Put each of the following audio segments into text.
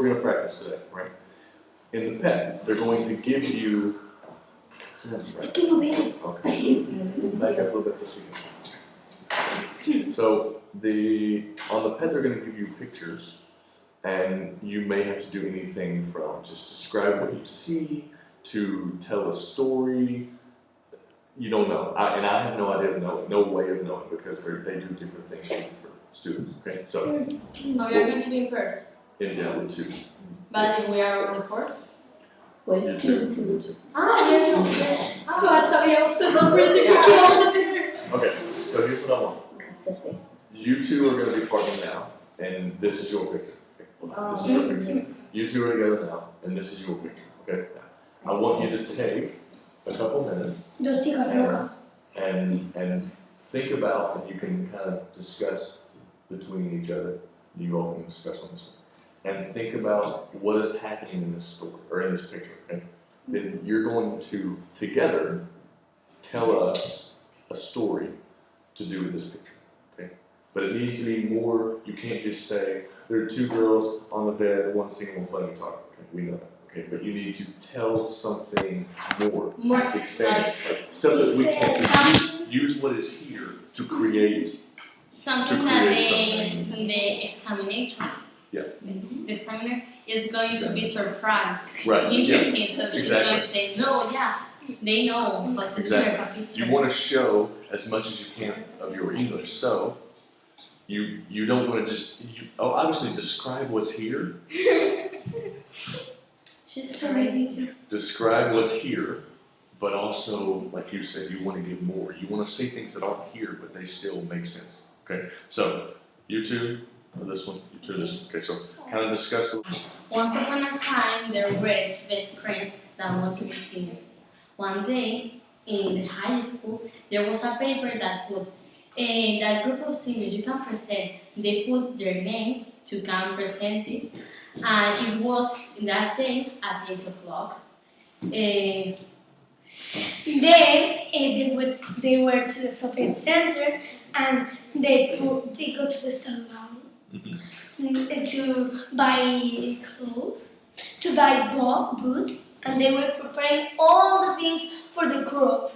we're going to practice today, right? In the pet, they're going to give you. Okay. Back up a little bit so you can see. So on the pet, they're going to give you pictures, and you may have to do anything from just describe what you see to tell a story. You don't know, and I have no idea of knowing, no way of knowing, because they do different things for students. Okay, so. We are going to be in person. Yeah, with two. But we are on the court. With two. Só sabíamos tudo por isso que vamos a ter. Okay, so here's what I want. You two are going to be parking now, and this is your picture. This is your picture. You two are together now, and this is your picture. Okay. Now, I want you to take a couple minutes and think about, and you can kind of discuss between each other. You all can discuss on this one, and think about what is happening in this story or in this picture. Okay. Then you're going to together tell us a story to do with this picture. Okay. But it needs to be more. You can't just say there are two girls on the bed, one singing, one playing guitar. Okay, we know that. Okay, but you need to tell something more, expand, like stuff that we can't use what is here to create something that from the examination. Yeah. The examiner is going to be surprised. Right. Interesting. Yeah. So she's Exactly. going to say, no, yeah, they know what to do. Exactly. You want to show as much as you can of your English. So you don't want to just obviously describe what's here. She's trying. Describe what's here, but also, like you said, you want to give more. You want to say things that aren't here, but they still make sense. Okay. So you two for this one, you two this one. Okay. So kind of discuss. Once upon a time, there were two best friends that wanted to be singers. One day, in the high school, there was a paper that put that group of singers you can present. They put their names to come present it, and it was that day at 8 o'clock. Then they were to the shopping center and they go to the salon to buy clothes, to buy boots, and they were preparing all the things for the group.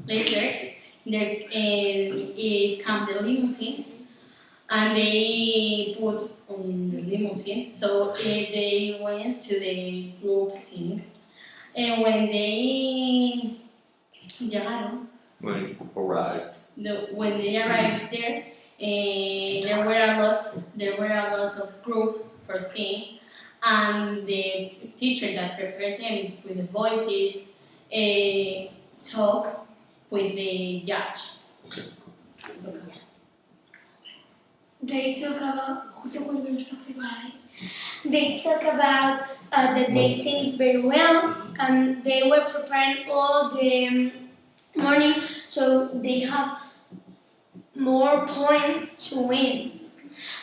Later, it came the limousine, and they put on the limousine. So they went to the group sing, and when they llegaron, When you arrived. when they arrived there, there were a lot of groups for singing, and the teacher that prepared them with the voices talked with the judge. Okay. They talk about that they sing very well, and they were preparing all the morning, so they have more points to win.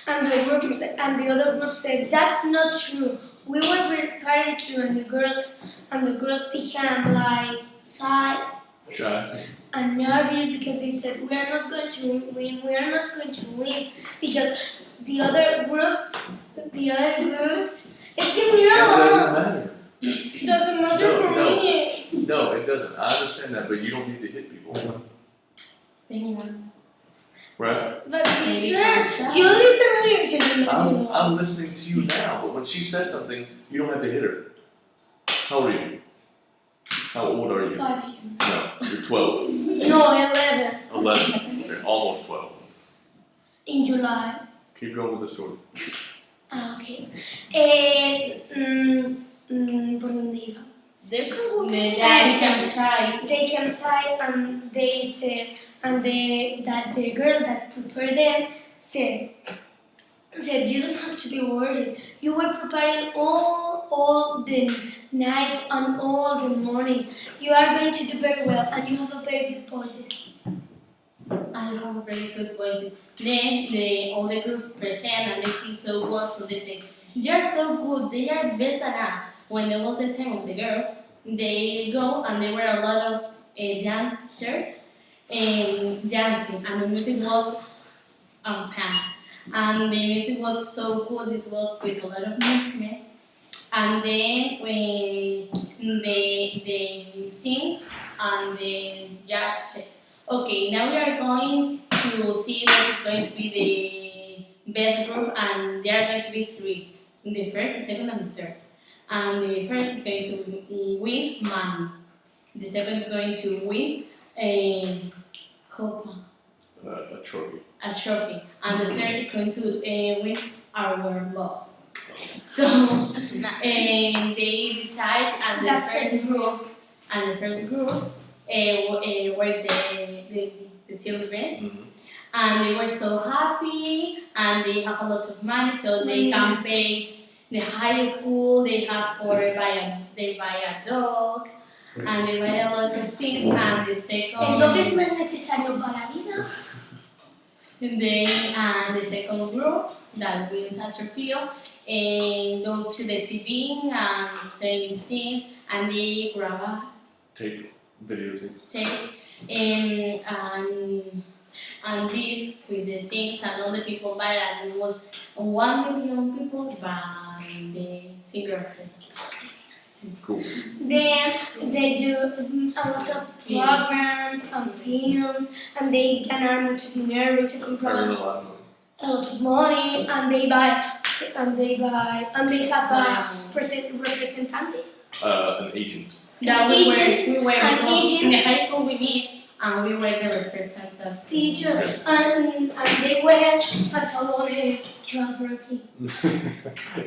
And the other group said, "That's not true. We were preparing too," and the girls became like shy and nervous because they said, "We are not going to win. We are not going to win," because the other groups. It's It doesn't matter. doesn't matter for me. No, it doesn't. I understand that, but you don't need to hit people. Right? But teacher, you listen to your children. I'm listening to you now, but when she says something, you don't have to hit her. How old are you? How old are you? 5 years. No, you're 12. No, 11. 11. Okay, almost 12. In July. Keep going with the story. Okay. ¿Por dónde iba? They can try. They came inside and they said, and that the girl that prepared them said, "You don't have to be worried. You were preparing all the night and all the morning. You are going to do very well, and you have a very good voices." I have very good voices. Then all the group present and they sing so well, so they say, "You're so good. They are better than us." When there was the time of the girls, they go and there were a lot of dancers dancing, and the music was fast. and the music was so good. It was with a lot of movement, and then when they sing and the judge said, okay, now we are going to see what is going to be the best group, and there are going to be three: the first, the second, and the third. And the first is going to win money. The second is going to win a copa, A trophy. a trophy, and the third is going to win our love. So they decide, and That's it. the first group were the children, and they were so happy, and they have a lot of money, so they can pay the high school. They buy a dog, and they buy a lot of things. And the El dog es second, más necesario para la vida. the second group that wins a trophy and goes to the TV and saying things, and they grab a Take videotape. tape and this with the things, and all the people buy it, and it was 1 million people buy the singer. Cool. Then they do a lot of programs and films, and they ganar mucho dinero y se Earn compran a lot of money. a lot of money, and they have a representante. An agent. That we were An because agent. in the high school we meet, and we were the representative. Teacher, and they wear pantalones que van por aquí.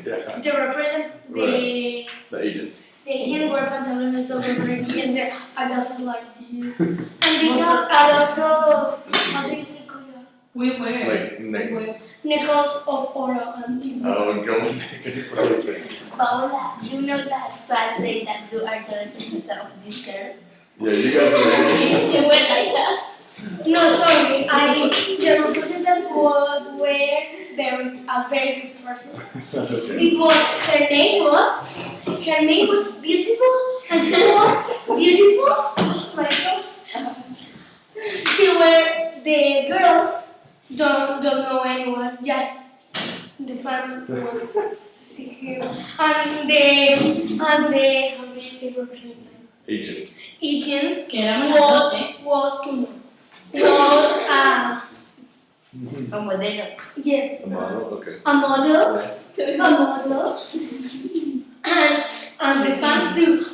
Yeah. They represent the The agent. wear pantalones over por aquí, and they're adopted like this. And they have a lot of, how do you say collar? We were. Like necklaces. Necklaces of oro and Oh, gold necklaces. Okay. Paola, you know that, so I say that you are the representative of this girl. Yeah, you guys are. You went like that. No, sorry, the representative was a very good person. Okay. Because her name was beautiful, and she was beautiful. Oh my God. See, where the girls don't know anyone, just the fans want to see him, and the how do you say representative? Agent. Agent Que era muy fuerte. was to know. Was A modelo. yes, A model. Okay. a model. Right. A model, and the fans do,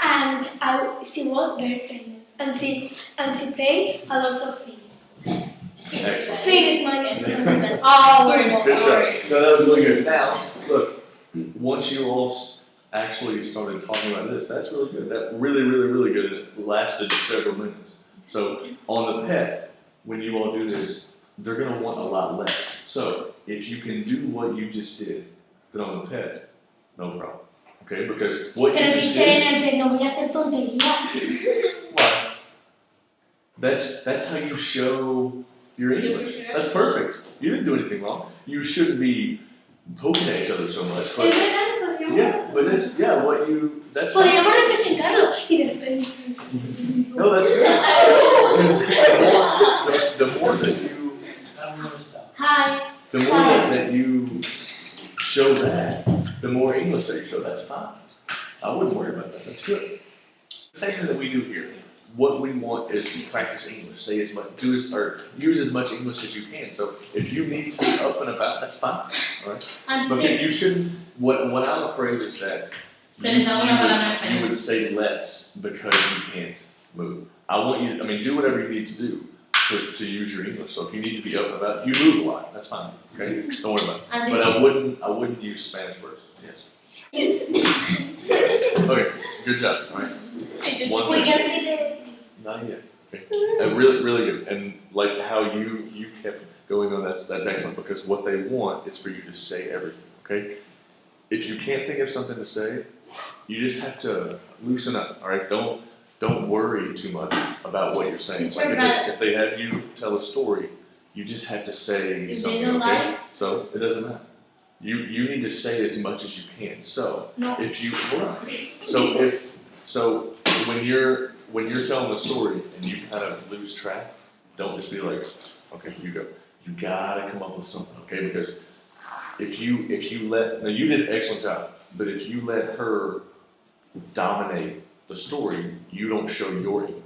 and she was very famous, and she paid a lot of fees. Excellent. Fees money. Hours. Good job. No, that was really good. Now, look, once you all actually started talking about this, that's really good. That really good. It lasted several minutes. So on the pet, when you all do this, they're gonna want a lot less. So if you can do what you just did, then on the pet, no problem. Okay, because what you Pero just teacher, did. en el pet no voy a hacer tontería. Why? That's how you show your English. That's perfect. You didn't do anything wrong. You shouldn't be poking at each other so much. But yeah, but that's what you. That's fine. Podríamos representarlo y de repente. No, that's good. Because the more that you, Hi. the more that you show that, the more English that you show. That's fine. I wouldn't worry about that. That's good. The same thing that we do here. What we want is to practice English. Say as much, or use as much English as you can. So if you need to be up and about, that's fine. All right. And But teacher, you shouldn't. What I'm afraid is that Se les haga una palabra en you español. would say less because you can't move. I want you. I mean, do whatever you need to do to use your English. So if you need to be up and about, you move a lot. That's fine. Okay. Don't worry about it. And But the I wouldn't use Spanish words. Yes. Okay. Good job. All right. One We thing. can see the. Not yet. Okay. Really good. And like how you kept going on, that's excellent because what they want is for you to say everything. Okay. If you can't think of something to say, you just have to loosen up. All right. Don't worry too much about what you're saying. Teacher, Like if they have you tell a story, you just have to say If they something. don't Okay. like- So it doesn't matter. You need to say as much as you can. So no. if you so when you're telling a story and you kind of lose track, don't just be like, Okay, you go. You gotta come up with something, okay? Because if you let, now you did an excellent job, but if you let her dominate the story, you don't show your English.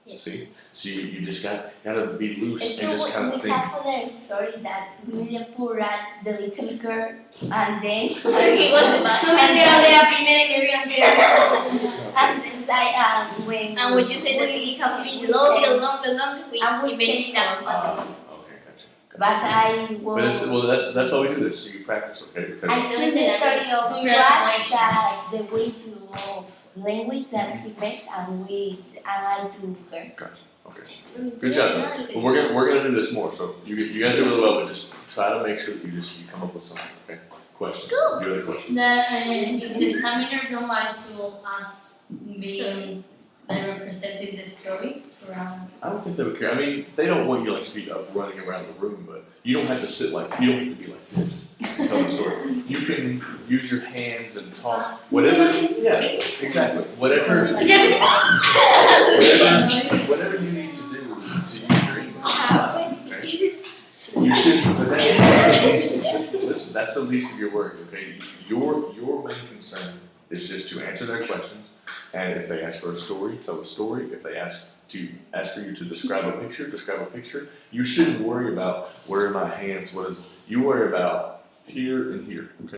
Yes. See? So you just gotta be loose So and just kind we of think. have other story that William Poorat, the little girl, and then he was the man. No me entero de la primera que vi antes. And then when And when you say that it can be we long, take- the long, we and we imagine take that. Okay, gotcha. But I But it's, was. well, that's why we do this, so you practice, okay? Because I told the story of Congratulations. that the way of language that he met and I do her. gotcha. Okay. Good job. Well, we're gonna do this more. So you guys are really well, but just try to make sure that you come up with something. Okay. Question. You have a question. That if the examiner don't like to us being representing the story around. I don't think they would care. I mean, they don't want you like feet up running around the room, but you don't have to sit like you don't have to be like this. And tell the story. You can use your hands and talk. Whatever. Yeah. Exactly. Whatever you need to do to use your English. Okay? You should, but that's the least. Listen, that's the least of your work. Okay. Your main concern is just to answer their questions, and if they ask for a story, tell a story. If they ask for you to describe a picture, describe a picture. You shouldn't worry about where are my hands. You worry about here and here. Okay.